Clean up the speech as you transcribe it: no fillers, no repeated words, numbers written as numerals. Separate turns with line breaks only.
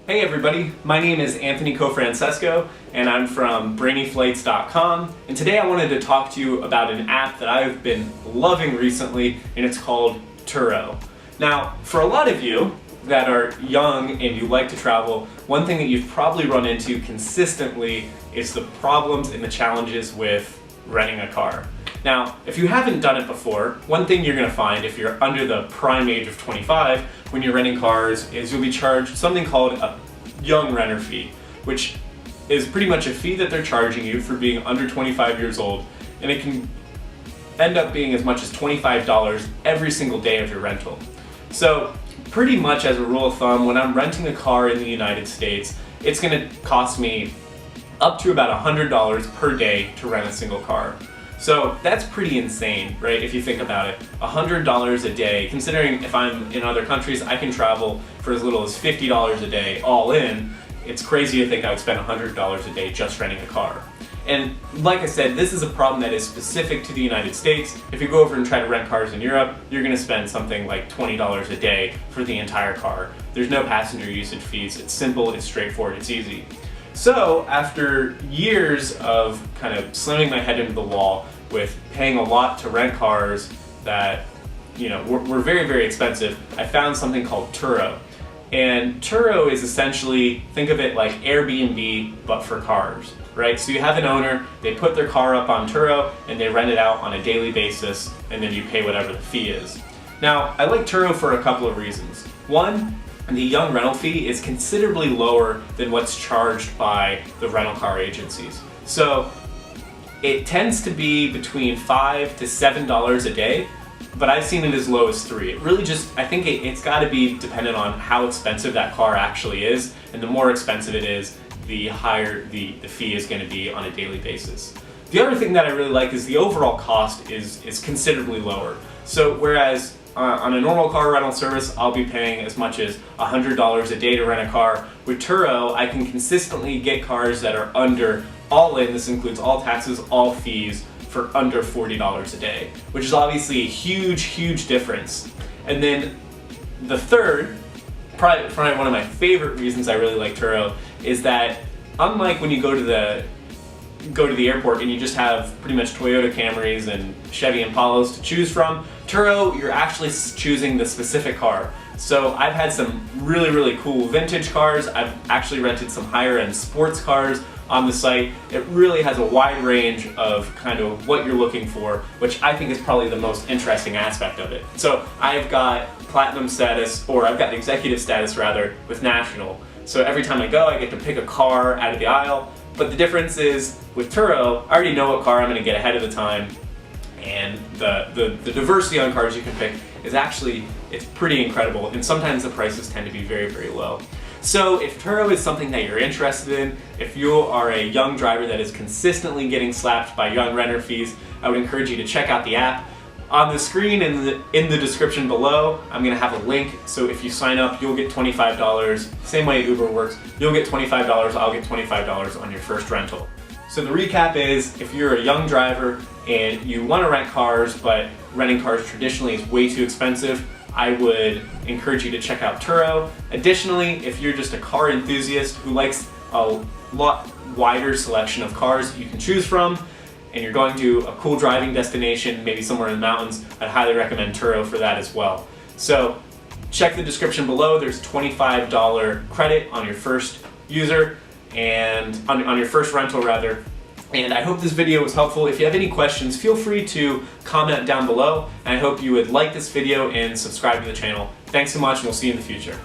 Hey everybody, my name is Anthony Cofrancesco and I'm from brainyflights.com, and today I wanted to talk to you about an app that I've been loving recently, and it's called Turo. Now, for a lot of you that are young and you like to travel, one thing that you've probably run into consistently is the problems and the challenges with renting a car. Now, if you haven't done it before, one thing you're going to find if you're under the prime age of 25 when you're renting cars is you'll be charged something called a young renter fee, which is pretty much a fee that they're charging you for being under 25 years old, and it can end up being as much as $25 every single day of your rental. So pretty much as a rule of thumb, when I'm renting a car in the United States, it's going to cost me up to about $100 per day to rent a single car. So that's pretty insane, right, if you think about it. $100 a day, considering if I'm in other countries, I can travel for as little as $50 a day all in. It's crazy to think I would spend $100 a day just renting a car. And like I said, this is a problem that is specific to the United States. If you go over and try to rent cars in Europe, you're going to spend something like $20 a day for the entire car. There's no passenger usage fees. It's simple, it's straightforward, it's easy. So after years of kind of slamming my head into the wall with paying a lot to rent cars that were very, very expensive, I found something called Turo. And Turo is essentially, think of it like Airbnb but for cars, right? So you have an owner, they put their car up on Turo and they rent it out on a daily basis, and then you pay whatever the fee is. Now, I like Turo for a couple of reasons. One, the young rental fee is considerably lower than what's charged by the rental car agencies. So it tends to be between $5 to $7 a day, but I've seen it as low as $3. It really just, I think it's got to be dependent on how expensive that car actually is, and the more expensive it is, the higher the fee is going to be on a daily basis. The other thing that I really like is the overall cost is considerably lower. So whereas on a normal car rental service, I'll be paying as much as $100 a day to rent a car. With Turo, I can consistently get cars that are under, all in, this includes all taxes, all fees, for under $40 a day, which is obviously a huge, huge difference. And then the third, probably one of my favorite reasons I really like Turo, is that unlike when you go to the airport and you just have pretty much Toyota Camrys and Chevy Impalas to choose from, Turo, you're actually choosing the specific car. So I've had some really, really cool vintage cars. I've actually rented some higher end sports cars on the site. It really has a wide range of kind of what you're looking for, which I think is probably the most interesting aspect of it. So I've got platinum status, or I've got executive status rather, with National. So every time I go, I get to pick a car out of the aisle. But the difference is, with Turo, I already know what car I'm going to get ahead of the time, and the diversity on cars you can pick is actually, it's pretty incredible, and sometimes the prices tend to be very, very low. So if Turo is something that you're interested in, if you are a young driver that is consistently getting slapped by young renter fees, I would encourage you to check out the app. On the screen in the description below, I'm going to have a link, so if you sign up, you'll get $25. Same way Uber works, you'll get $25, I'll get $25 on your first rental. So the recap is, if you're a young driver and you want to rent cars, but renting cars traditionally is way too expensive, I would encourage you to check out Turo. Additionally, if you're just a car enthusiast who likes a lot wider selection of cars you can choose from, and you're going to a cool driving destination, maybe somewhere in the mountains, I'd highly recommend Turo for that as well. So check the description below. There's $25 credit on your first user, and on your first rental rather. And I hope this video was helpful. If you have any questions, feel free to comment down below, and I hope you would like this video and subscribe to the channel. Thanks so much, and we'll see you in the future.